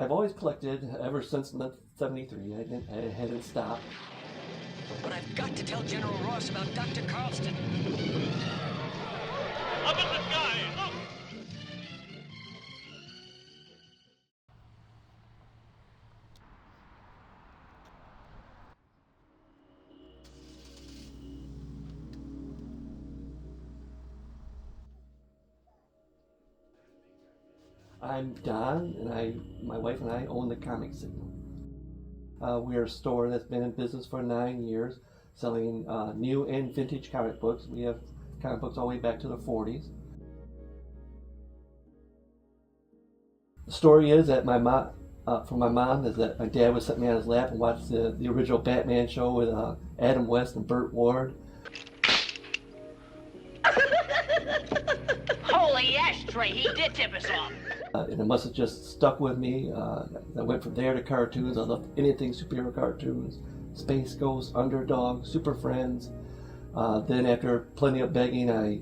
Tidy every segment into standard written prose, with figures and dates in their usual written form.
I've always collected ever since 73. I hadn't stopped. But I've got to tell General Ross about Dr. Carlston. Up in the sky, look! I'm Don, and my wife and I own the Comic Signal. We are a store that's been in business for 9 years, selling new and vintage comic books. We have comic books all the way back to the 40s. The story is that from my mom, is that my dad would sit me on his lap and watch the original Batman show with Adam West and Burt Ward. Holy ashtray, he did tip us off. And it must have just stuck with me. I went from there to cartoons. I loved anything superhero cartoons, Space Ghost, Underdog, Super Friends. Then after plenty of begging, I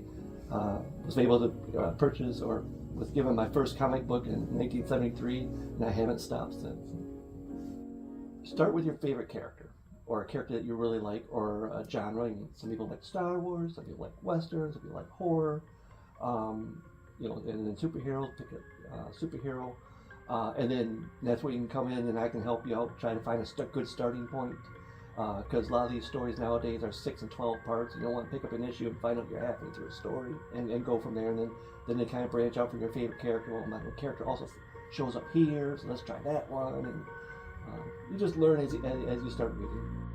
was able to purchase or was given my first comic book in 1973, and I haven't stopped since. Start with your favorite character, or a character that you really like, or a genre. Some people like Star Wars, some people like Westerns, some people like horror. And then superheroes, pick a superhero, and then that's where you can come in and I can help you out, try to find a good starting point, because a lot of these stories nowadays are 6 and 12 parts. You don't want to pick up an issue and find out you're halfway through a story and go from there, and then they kind of branch out from your favorite character. Well, my character also shows up here, so let's try that one, and you just learn as you start reading.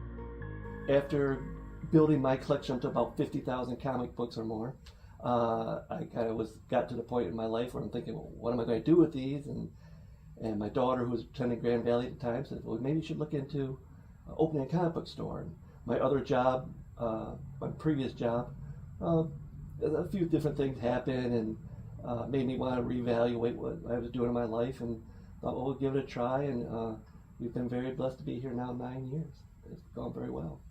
After building my collection to about 50,000 comic books or more, I kind of got to the point in my life where I'm thinking, well, what am I going to do with these? And my daughter, who was attending Grand Valley at the time, said, well, maybe you should look into opening a comic book store. And my other job, my previous job, a few different things happened and made me want to reevaluate what I was doing in my life, and thought, well, we'll give it a try. And we've been very blessed to be here now 9 years. It's gone very well.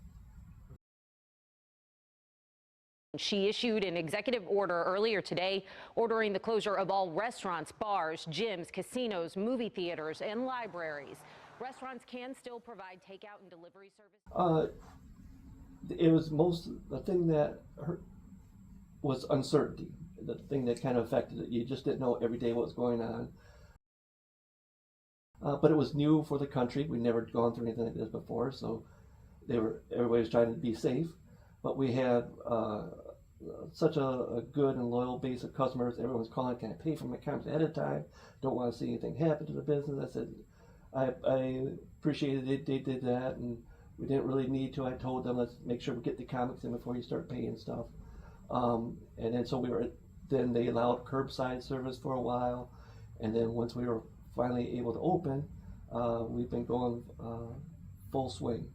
She issued an executive order earlier today ordering the closure of all restaurants, bars, gyms, casinos, movie theaters, and libraries. Restaurants can still provide takeout and delivery service. It was the thing that hurt was uncertainty. The thing that kind of affected it. You just didn't know every day what was going on. But it was new for the country. We'd never gone through anything like this before, so everybody was trying to be safe. But we have such a good and loyal base of customers. Everyone's calling, can I pay for my comics ahead of time? Don't want to see anything happen to the business. I said, I appreciated it. They did that, and we didn't really need to. I told them, let's make sure we get the comics in before you start paying stuff. And then then they allowed curbside service for a while, and then once we were finally able to open, we've been going full swing.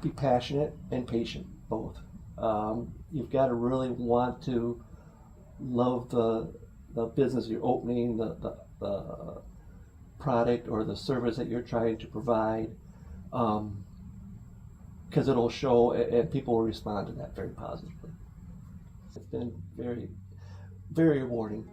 Be passionate and patient, both. You've got to really want to love the business you're opening, the product or the service that you're trying to provide, because it'll show and people will respond to that very positively. It's been very, very rewarding.